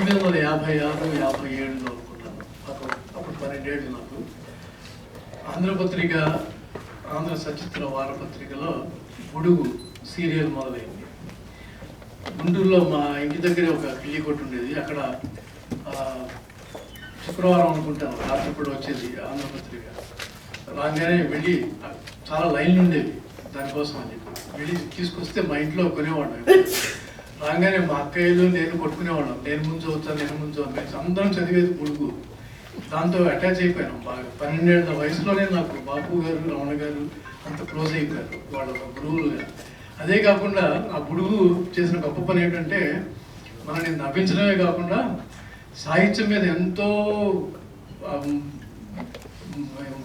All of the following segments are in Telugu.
1956, 57లో అనుకుంటాను. అప్పుడు 12 ఏళ్ళు నాకు. ఆంధ్రపత్రిక, ఆంధ్ర సచిత్ర వారపత్రికలో బుడుగు సీరియల్ మొదలైంది. గుంటూరులో మా ఇంటి దగ్గరే ఒక కిల్లి కొట్టు ఉండేది. అక్కడ శుక్రవారం అనుకుంటాను రాత్రిపూట వచ్చేది ఆంధ్రపత్రిక. రాగానే వెళ్ళి చాలా లైన్లు ఉండేవి దానికోసం అని చెప్పి వెళ్ళి తీసుకొస్తే మా ఇంట్లో కొనేవాళ్ళం. రాగానే మా అక్కయ్యలు నేను కొట్టుకునేవాళ్ళం. నేను ముందు చదువుతాను అందరం చదివేది బుడుగు. దాంతో అటాచ్ అయిపోయాను బాగా. 12 ఏళ్ల వయసులోనే నాకు బాపు గారు, రమణ గారు అంత క్లోజ్ అయిపోయారు, వాళ్ళ గురువులుగా. అదే కాకుండా ఆ బుడుగు చేసిన గొప్ప పని ఏంటంటే మనల్ని నవ్వించడమే కాకుండా సాహిత్యం మీద ఎంతో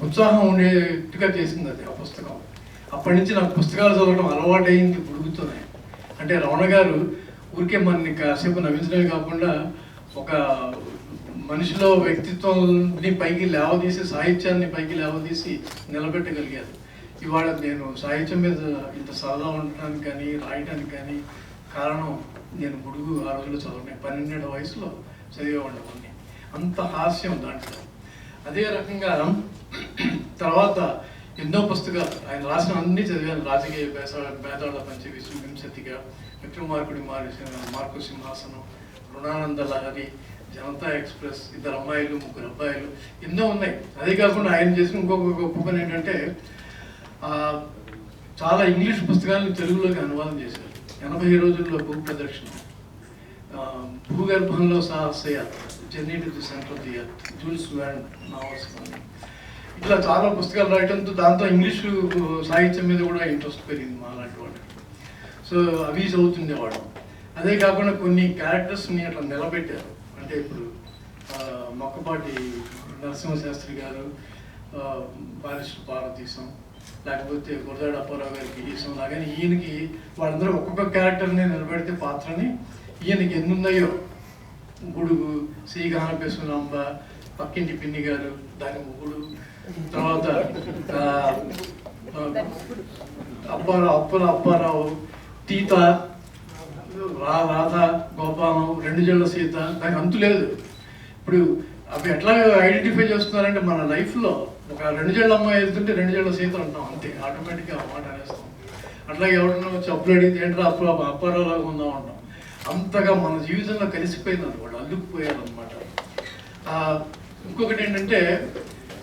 ఉత్సాహం ఉండేట్టుగా చేసింది అది ఆ పుస్తకం. అప్పటి నుంచి నాకు పుస్తకాలు చదవడం అలవాటైంది బుడుగుతోనే. అంటే రమణ గారు ఊరికే మనని కాసేపు నవ్వించడమే కాకుండా ఒక మనిషిలో వ్యక్తిత్వాన్ని పైకి లేవదీసి, సాహిత్యాన్ని పైకి లేవదీసి నిలబెట్టగలిగారు. ఇవాళ నేను సాహిత్యం మీద ఇంత సరదా ఉండటానికి కానీ రాయటానికి కానీ కారణం నేను బుడుగు ఆ రోజుల్లో చదవనే. 12 ఏళ్ల వయసులో చదివేవాళ్ళం అన్ని. అంత హాస్యం దాంట్లో. అదే రకంగా తర్వాత ఎన్నో పుస్తకాలు ఆయన రాసిన అన్ని చదివాను. రాజకీయ భేదాల పంచ వింశతిగా, విక్రమార్కుడి మార్కు సింహాసనం, రుణానంద లహరి, జనతా ఎక్స్ప్రెస్, 2 అమ్మాయిలు 3 అబ్బాయిలు, ఎన్నో ఉన్నాయి. అదే కాకుండా ఆయన చేసిన ఇంకొక గొప్ప పని ఏంటంటే చాలా ఇంగ్లీష్ పుస్తకాలను తెలుగులోకి అనువాదం చేశారు. 80 రోజుల్లో భూ ప్రదక్షిణం, భూగర్భంలో సాహసయాత్ర, journey to the centre of the earth, Jules Verne novels, ఇట్లా చాలా పుస్తకాలు రాయడంతో దాంతో ఇంగ్లీషు సాహిత్యం మీద కూడా ఇంట్రెస్ట్ పెరిగింది మా లాంటి వాళ్ళకి. సో అవి చదువుతుండేవాడు. అదే కాకుండా కొన్ని క్యారెక్టర్స్ని అట్లా నిలబెట్టారు. అంటే ఇప్పుడు మొక్కపాటి నరసింహశాస్త్రి గారు, బారిస్టర్ పార్వతీశం, లేకపోతే గురజాడ అప్పారావు గారికి ఈసం లాగానే ఈయనకి వాళ్ళందరూ ఒక్కొక్క క్యారెక్టర్ని నిలబెడితే పాత్రని ఈయనకి ఎన్నున్నాయో, బుడుగు, శ్రీగానపేశ్వరంబ, పక్కింటి పిన్ని గారు, దాని మొగుడు, తర్వాత అప్పారావు, తీత, రాధ, గోపాలం, 2 జళ్ళ సీత, దానికి అంతు లేదు. ఇప్పుడు అవి ఎట్లా ఐడెంటిఫై చేస్తున్నారంటే మన లైఫ్లో ఒక 2 జళ్ళ అమ్మాయి వెళ్తుంటే 2 జళ్ళ సీత అంటాం, అంతే ఆటోమేటిక్గా ఆ మాట అనేస్తాం. అట్లాగే ఎవరన్నా చెప్పులు అడిగితే ఏంటో అప్పారావులాగా ఉందాం అంటాం. అంతగా మన జీవితంలో కలిసిపోయినారు వాళ్ళు, అల్లుకుపోయారు అనమాట. ఇంకొకటి ఏంటంటే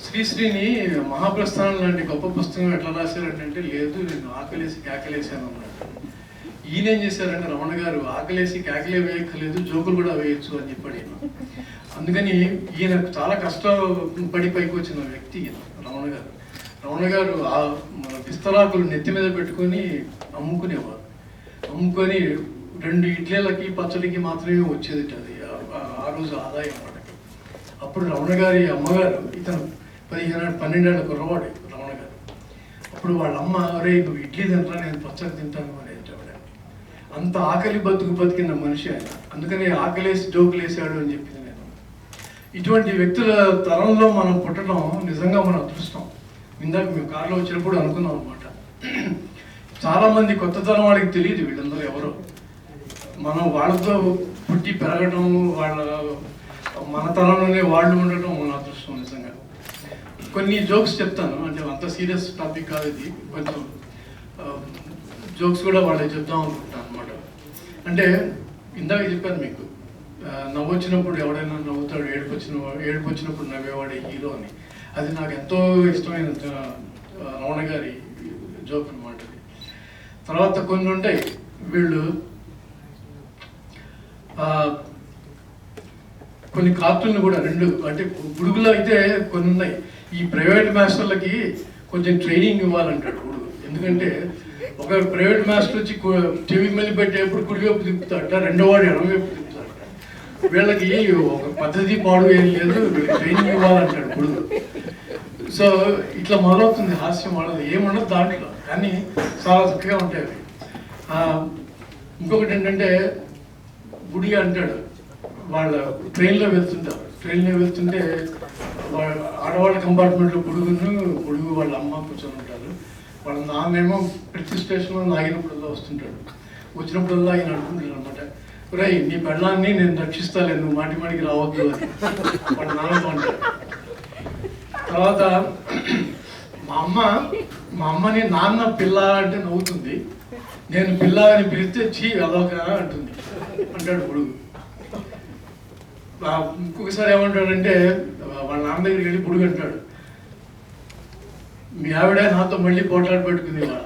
శ్రీశ్రీని మహాప్రస్థానం లాంటి గొప్ప పుస్తకం ఎట్లా రాశారంటే, లేదు నేను ఆకలేసి కేకలేసాను అన్నట్టు. ఈయనేం చేశారంటే రమణ గారు ఆకలేసి కేకలే వేయక్కర్లేదు, జోకులు కూడా వేయచ్చు అని చెప్పాడు ఈయన. అందుకని ఈయన చాలా కష్టపడి పైకి వచ్చిన వ్యక్తి ఈయన రమణ గారు మన విస్తరాకులు నెత్తి మీద పెట్టుకొని అమ్ముకునేవారు. అమ్ముకొని 2 ఇడ్లీలకి పచ్చడికి మాత్రమే వచ్చేది అది ఆ రోజు ఆదాయం మనకి. అప్పుడు రమణ గారి అమ్మగారు, ఇతను 12 ఏళ్ల కుర్రవాడు రమణ గారు. అప్పుడు వాళ్ళ అమ్మ, అరే నువ్వు ఇడ్లీ తింటా, నేను పచ్చడి తింటాను అనేది. అంత ఆకలి బతికిన మనిషి ఆయన. అందుకని ఆకలేసి జోకులు వేసాడు అని చెప్పింది నేను. ఇటువంటి వ్యక్తుల తరంలో మనం పుట్టడం నిజంగా మన అదృష్టం. ఇందాక మేము కారులో వచ్చినప్పుడు అనుకున్నాం అనమాట. చాలామంది కొత్త తరం వాడికి తెలియదు వీళ్ళందరూ ఎవరో. మనం వాళ్ళతో పుట్టి పెరగడం, మన తరంలోనే వాళ్ళు ఉండటం మన అదృష్టం నిజంగా. కొన్ని జోక్స్ చెప్తాను, అంటే అంత సీరియస్ టాపిక్ కాదు ఇది, కొంచెం జోక్స్ కూడా వాళ్ళకి చెప్దాం అనుకుంటాను అనమాట. అంటే ఇందాక చెప్పాను మీకు, నవ్వు వచ్చినప్పుడు ఎవడైనా నవ్వుతాడు, ఏడుపు వచ్చినప్పుడు నవ్వేవాడే హీరో అని. అది నాకు ఎంతో ఇష్టమైన రమణ గారి జోక్ అనమాట. తర్వాత కొన్ని ఉంటాయి, వీళ్ళు కొన్ని కార్టూన్లు కూడా 2 అంటే బుడుగులో అయితే కొన్ని ఉన్నాయి. ఈ ప్రైవేట్ మాస్టర్లకి కొంచెం ట్రైనింగ్ ఇవ్వాలంటాడు బుడుగు. ఎందుకంటే ఒక ప్రైవేట్ మాస్టర్ వచ్చి చెవి మళ్ళీ పెట్టేప్పుడు కుడివైపు తిప్పుతాడట, 2వ వాడు ఎడమవైపు తిప్పుతాడట. వీళ్ళకి ఒక పద్ధతి పాడు ఏం లేదు, ట్రైనింగ్ ఇవ్వాలంటాడు బుడుగు. సో ఇట్లా మొదలవుతుంది హాస్యం. వాళ్ళది ఏముండదు దాంట్లో, కానీ చాలా చక్కగా ఉంటాయి అవి. ఇంకొకటి ఏంటంటే బుడి అంటాడు, వాళ్ళ ట్రైన్లో వెళ్తుంటే ఆడవాళ్ళ కంపార్ట్మెంట్లో బుడుగు వాళ్ళ అమ్మ కూర్చొని ఉంటారు. వాళ్ళ నాన్నేమో ప్రతి స్టేషన్లో ఆగినప్పుడల్లా వస్తుంటాడు. వచ్చినప్పుడల్లా ఆయన అనుకుంటాడు అనమాట, రై నీ పెళ్ళాన్ని నేను రక్షిస్తాలే, నువ్వు మాటి మాటికి రావద్దు అని వాళ్ళ నాన్నతో అంటాడు. తర్వాత మా అమ్మని నాన్న పిల్ల అంటే నవ్వుతుంది, నేను పిల్ల అని పిలిస్తే చీ అదొక అంటుంది అంటాడు బుడుగు. ఇంకొకసారి ఏమంటాడంటే వాళ్ళ నాన్న దగ్గరికి వెళ్ళి బుడుగు అంటాడు, మీ ఆవిడ నాతో మళ్ళీ పోట్లాడి పెట్టుకుంది వాళ్ళ.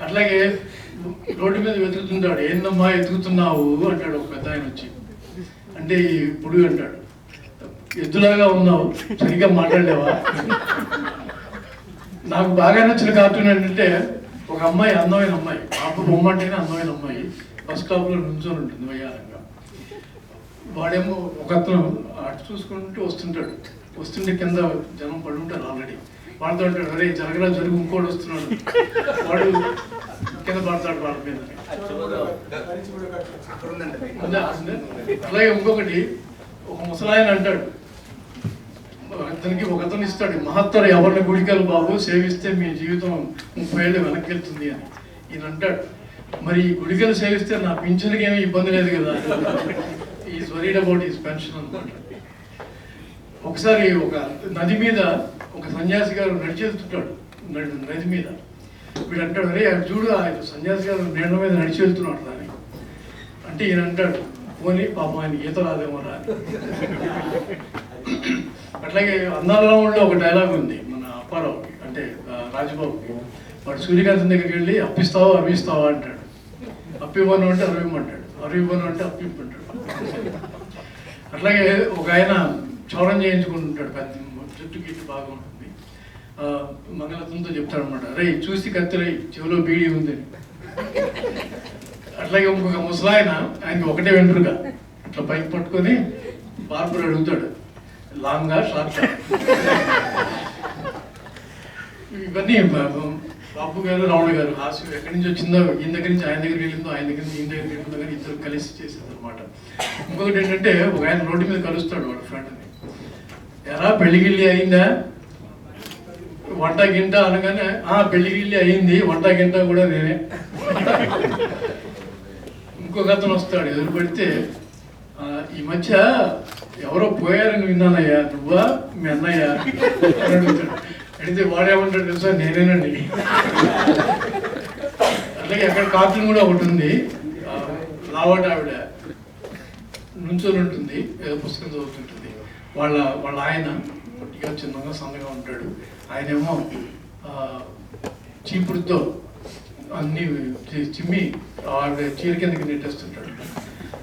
అట్లాగే రోడ్డు మీద వెతుకుతుంటాడు, ఏందమ్మా ఎతుకుతున్నావు అంటాడు ఒక పెద్ద ఆయన వచ్చి. అంటే బుడుగు అంటాడు, ఎద్దులాగా ఉన్నావు, సరిగ్గా మాట్లాడలేవా. నాకు బాగా నచ్చిన కార్టూన్ ఏంటంటే ఒక అమ్మాయి, అందమైన అమ్మాయి, పాప బొమ్మ అంటేనే అందమైన అమ్మాయి, బస్ స్టాప్లో నుంచొని ఉంటుంది వయ్యారంగా. వాడేమో ఒక అతను అటు చూసుకుంటూ వస్తుంటే కింద జనం పడి ఉంటారు ఆల్రెడీ. వాడితో అంటాడు, అరే జరగరా జరుగు, ఇంకోటి వస్తున్నాడు. వాడు కింద పడతాడు వాళ్ళ మీద. అలాగే ఇంకొకటి, ఒక ముసలాయన అంటాడు, అతనికి ఒకతను ఇస్తాడు, మహత్తర ఎవరిని గుడికలు బాబు సేవిస్తే మీ జీవితం 30 ఏళ్ళు వెనక్కి వెళ్తుంది అని. ఈయన అంటాడు, మరి ఈ గుడికలు సేవిస్తే నా పింఛన్కి ఏమీ ఇబ్బంది లేదు కదా. Is worried about is pension అనమాట. ఒకసారి ఒక నది మీద ఒక సన్యాసి గారు నడిచి వెళ్తుంటాడు, నది మీద. వీడు అంటాడు, అరే అటు చూడు, ఆయన సన్యాసి గారు నీళ్ళ మీద నడిచి వెళ్తున్నాడు అని. అంటే ఈయన అంటాడు, పోనీ పాపం ఆయన ఈత రాదేమో రా. అట్లాగే అన్నారాములో ఒక డైలాగ్ ఉంది మన అప్పారావుకి, అంటే రాజబాబుకి. వాడు సూర్యకాంతం దగ్గరికి వెళ్ళి అప్పిస్తావా అవిస్తావా అంటాడు. అప్పివ్వను అంటే అరవిమ్మంటాడు, అరవివ్వను అంటే అప్పిమ్మంటాడు. అట్లాగే ఒక ఆయన చౌరం చేయించుకుంటుంటాడు, పెద్ద జుట్టు గిట్టు బాగా ఉంటుంది. మంగళతంతో చెప్తాడు అనమాట, రే చూసి కత్తిరై చెవిలో బీడీ ఉందని. అట్లాగే ఇంకొక ముసలాయన, ఆయనకి ఒకటే వెంట్రుక, ఇట్లా పైకి పట్టుకొని బార్బర్ అడుగుతాడు, లాంగా షార్ట్. ఇవన్నీ బాబు గారు రావణ గారు హాస్యం ఎక్కడి నుంచి వచ్చిందో, ఈయన దగ్గర నుంచి ఆయన దగ్గరికి వెళ్ళిందో, ఆయన దగ్గర నుంచి ఈయన దగ్గరికి వెళ్ళిందో కానీ ఇద్దరు కలిసి చేసేది అనమాట. ఇంకొకటి ఏంటంటే, ఒక ఆయన రోడ్డు మీద కలుస్తాడు వాడు ఫ్రెండ్ని, ఎలా పెళ్లిగిళ్ళి అయిందా, వంట గింట అనగానే పెళ్లిగిళ్ళి అయింది, వంట గింట కూడా నేనే. ఇంకొక అతను వస్తాడు, ఎదురు పెడితే, ఈ మధ్య ఎవరో పోయారని విన్నానయ్యా, నువ్వా మీ అన్నయ్య అని అడుగుతాడు. అడిగితే వాడేమంటాడు తెలుసా, నేనేనండి. అలాగే అక్కడ కార్టూన్ కూడా ఒకటి ఉంది, లావాట ఆవిడ నుంచొని ఉంటుంది, ఏదో పుస్తకం చదువుతుంటుంది. వాళ్ళ ఆయన పొట్టిగా చిన్నగా సన్నగా ఉంటాడు. ఆయనేమో చీపుడుతో అన్ని చిమ్మి ఆవిడ చీర కిందకి నెట్టేస్తుంటాడు.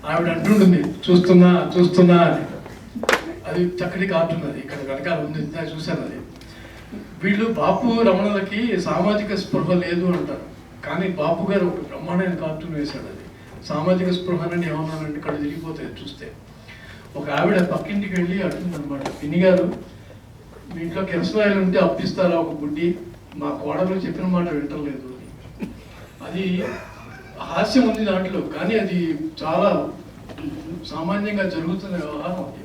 ఆవిడ అంటుంటుంది, చూస్తున్నా చూస్తున్నా అని. అది చక్కటి కార్టూన్, అది ఇక్కడ వెనకాల ఉంది, చూశాను అది. వీళ్ళు బాపు రమణలకి సామాజిక స్పృహ లేదు అంటారు, కానీ బాపు గారు ఒక బ్రహ్మాండమైన కార్టూన్ వేశాడు. అది సామాజిక స్పృహనని ఏమన్నానంటే కళ్ళు తిరిగిపోతాయి చూస్తే. ఒక ఆవిడ పక్కింటికి వెళ్ళి అంటుంది అనమాట, పిన్ని గారు మీ ఇంట్లో కిరసనాయలు ఉంటే అప్పిస్తారా ఒక బుడ్డి, మా కోడలు చెప్పిన మాట వింటలేదు అని. అది హాస్యం ఉంది దాంట్లో, కానీ అది చాలా సామాన్యంగా జరుగుతున్న వ్యవహారం. అది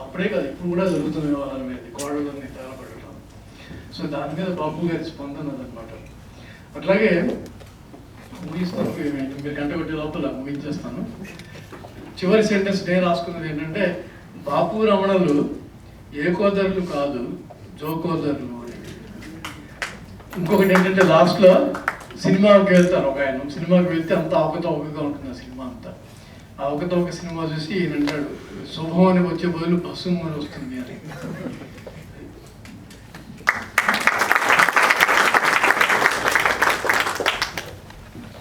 అప్పుడే కాదు, ఇప్పుడు కూడా జరుగుతున్న వ్యవహారం అది, కోడలని తేలపడటం. సో దాని మీద బాబు గారి స్పందన అదనమాట. అట్లాగే ముగిస్తాను, మీరు గంట కొట్టే లోపల ముగించేస్తాను. చివరి సెంటెన్స్ నేను రాసుకున్నది ఏంటంటే, బాపు రమణలు ఏకోదరులు కాదు, జోకోదరులు అని. ఇంకొకటి ఏంటంటే, లాస్ట్లో సినిమాకి వెళ్తారు, ఒక ఆయన సినిమాకి వెళ్తే అంత అవకతవకగా ఉంటుంది ఆ సినిమా అంతా. ఆ అవకతవక సినిమా చూసి ఈయన అంటాడు, శుభం అని వచ్చే బదులు భస్సం అని వస్తుంది అని.